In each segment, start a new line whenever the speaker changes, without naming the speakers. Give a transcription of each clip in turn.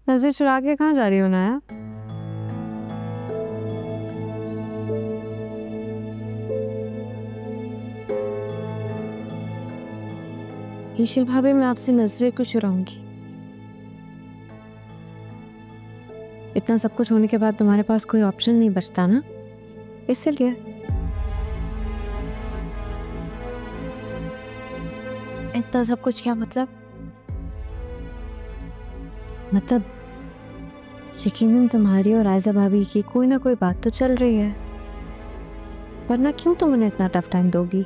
नजर चुरा के कहाँ जा रही हो नाया? ईशिल भाभी, मैं आपसे नजरें क्यों चुराऊंगी? इतना सब कुछ होने के बाद तुम्हारे पास कोई ऑप्शन नहीं बचता ना, इसलिए। इतना सब कुछ क्या मतलब? मतलब यकीनन तुम्हारी और आयजा भाभी की कोई ना कोई बात तो चल रही है, वरना क्यों तुम उन्हें इतना टफ टाइम दोगी?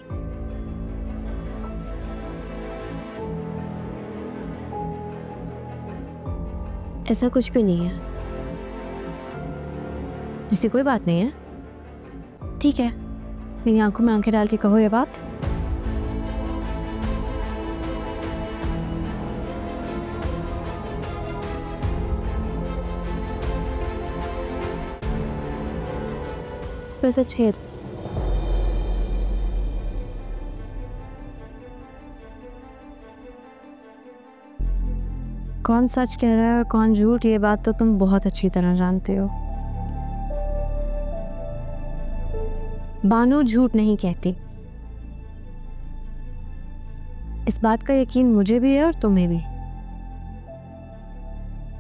ऐसा कुछ भी नहीं है, ऐसी कोई बात नहीं है। ठीक है, मेरी आंखों में आंखें डाल के कहो ये बात। वैसे छेद कौन सच कह रहा है और कौन झूठ, ये बात तो तुम बहुत अच्छी तरह जानते हो। बानू झूठ नहीं कहती, इस बात का यकीन मुझे भी है और तुम्हें भी।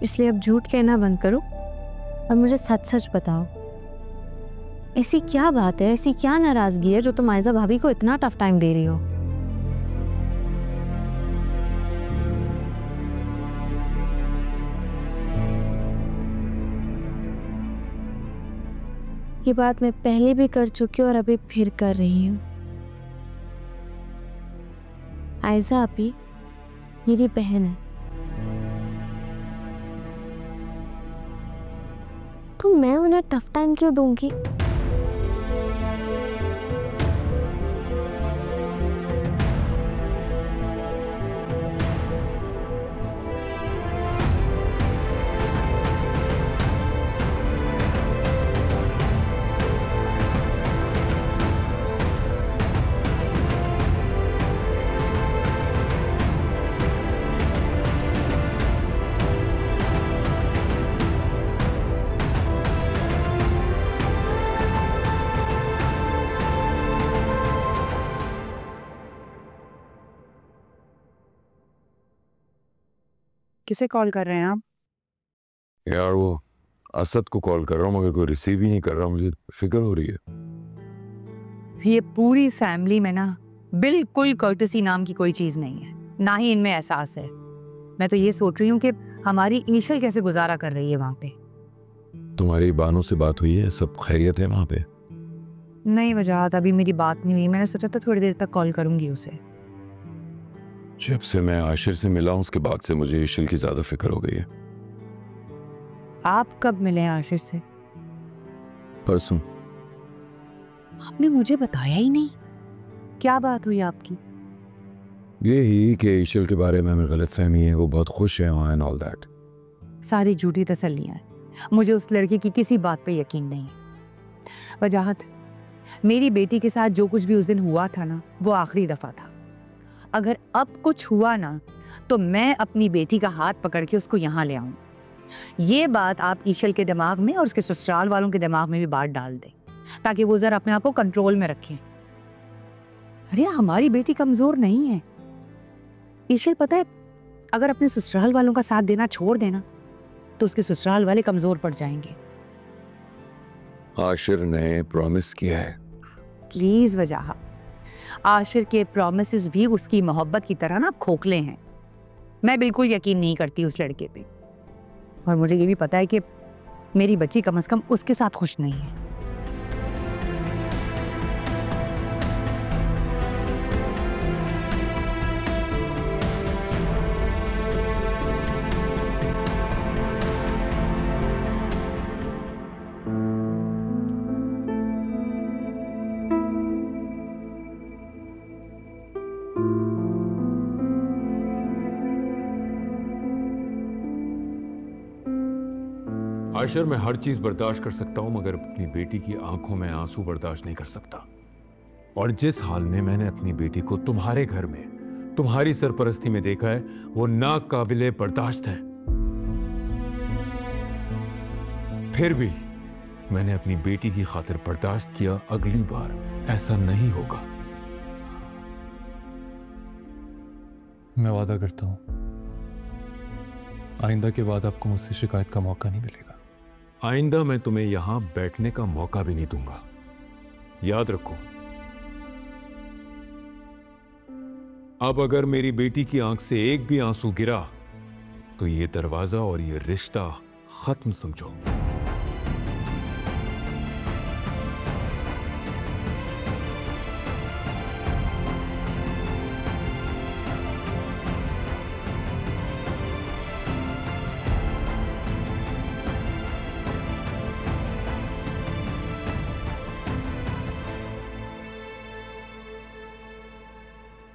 इसलिए अब झूठ कहना बंद करो और मुझे सच सच बताओ, ऐसी क्या बात है, ऐसी क्या नाराजगी है जो तुम आयजा भाभी को इतना टफ टाइम दे रही हो? ये बात मैं पहले भी कर चुकी हूँ और अभी फिर कर रही हूँ। आयजा अभी मेरी बहन है, तो मैं उन्हें टफ टाइम क्यों दूंगी?
किसे कॉल कर रहे हैं आप?
यार वो असद को कॉल कर रहा हूँ मगर कोई रिसीव ही नहीं कर रहा, मुझे फिक्र हो रही है।
ये पूरी फैमिली में ना बिल्कुल कर्टसी नाम की कोई चीज नहीं है, ना ही इनमें एहसास है। मैं तो ये सोच रही हूँ कि हमारी ईशल कैसे गुजारा कर रही है वहां पे।
तुम्हारी बानों से बात हुई है? सब खैरियत है वहां पे?
नहीं वजाहत, अभी मेरी बात नहीं हुई। मैंने सोचा था थोड़ी देर तक कॉल करूंगी उसे।
जब से मैं आशिर से मिला हूं उसके बाद से मुझे ईशल की ज्यादा फिक्र हो गई है।
आप कब मिले हैं आशिर से?
परसों।
आपने मुझे बताया ही नहीं। क्या बात हुई आपकी?
ये ही कि ईशल के बारे में हमें गलतफहमी है, वो बहुत खुश है वहाँ एंड ऑल दैट।
सारी झूठी तसल्लियां हैं। मुझे उस लड़की की किसी बात पे यकीन नहीं। वजाहत, मेरी बेटी के साथ जो कुछ भी उस दिन हुआ था ना, वो आखिरी दफा था। अगर अब कुछ हुआ ना तो मैं अपनी बेटी का हाथ पकड़ के उसको यहाँ ले आऊं। ये बात आप ईशल के दिमाग में और उसके ससुराल वालों के दिमाग में भी बात डाल दें, ताकि वो जरा अपने आप को कंट्रोल में रखें। अरे हमारी बेटी कमजोर नहीं है। ईशल पता है, अगर अपने ससुराल वालों का साथ देना छोड़ देना तो उसके ससुराल वाले कमजोर पड़ जाएंगे।
आशिर ने प्रॉमिस किया है।
प्लीज वजाहत, आशिर के प्रॉमिसेस भी उसकी मोहब्बत की तरह ना खोखले हैं। मैं बिल्कुल यकीन नहीं करती उस लड़के पे, और मुझे ये भी पता है कि मेरी बच्ची कम से कम उसके साथ खुश नहीं है।
आशिर, मैं हर चीज बर्दाश्त कर सकता हूं मगर अपनी बेटी की आंखों में आंसू बर्दाश्त नहीं कर सकता। और जिस हाल में मैंने अपनी बेटी को तुम्हारे घर में तुम्हारी सरपरस्ती में देखा है वो नाकाबिले बर्दाश्त है। फिर भी मैंने अपनी बेटी की खातिर बर्दाश्त किया। अगली बार ऐसा नहीं होगा।
मैं वादा करता हूं, आइंदा के बाद आपको मुझसे शिकायत का मौका नहीं मिलेगा।
आइंदा मैं तुम्हें यहां बैठने का मौका भी नहीं दूंगा, याद रखो। अब अगर मेरी बेटी की आंख से एक भी आंसू गिरा तो ये दरवाजा और ये रिश्ता खत्म समझो।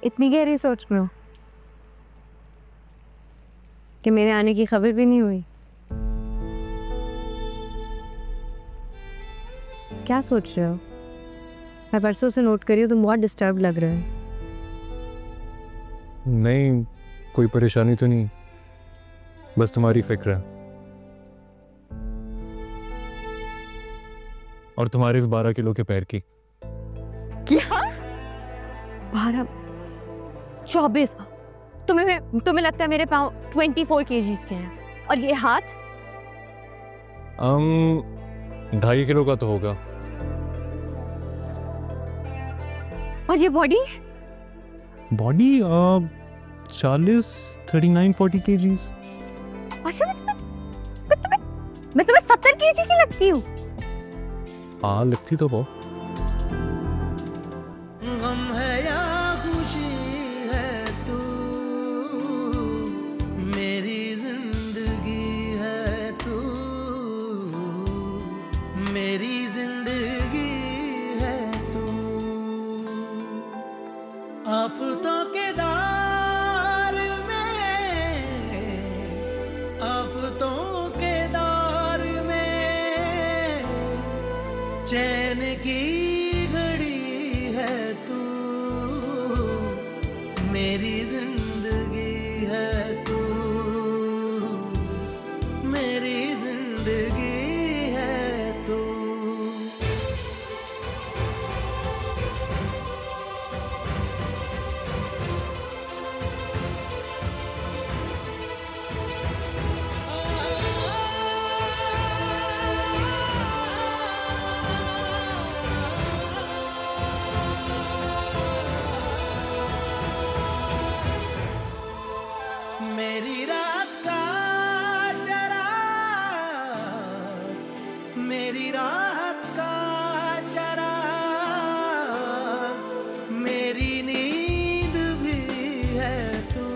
इतनी गहरी सोच में हो कि मेरे आने की खबर भी नहीं हुई। क्या सोच रहे हो? मैं परसों से नोट करी हूँ, तुम बहुत डिस्टर्ब लग रहे हो।
नहीं, कोई परेशानी तो नहीं, बस तुम्हारी फिक्र है और तुम्हारे इस 12 किलो के पैर की।
क्या? 12, 24? तुम्हें लगता है मेरे पाँव 24 kgs के हैं? और ये हाथ?
2.5 किलो का तो होगा।
और ये बॉडी?
Body 39-40 kgs।
अच्छा, मैं तुम्हें 70 kg की लगती हूँ?
हाँ, लगती तो बहुत।
गम है या खुशी है तू, मेरी जिंदगी है तू, मेरी जिंदगी है तू। आफतों के दार में, आफतों के दार में चैन की मेरी जिंदगी है तू, मेरी जिंदगी है तू। मेरी रात का चराग, मेरी रात का चराग, मेरी नींद भी है तू,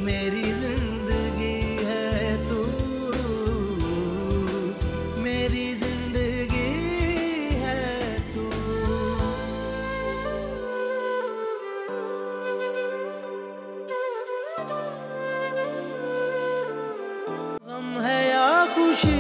मेरी जिंदगी है तू, मेरी जिंदगी है तू। गम है या खुशी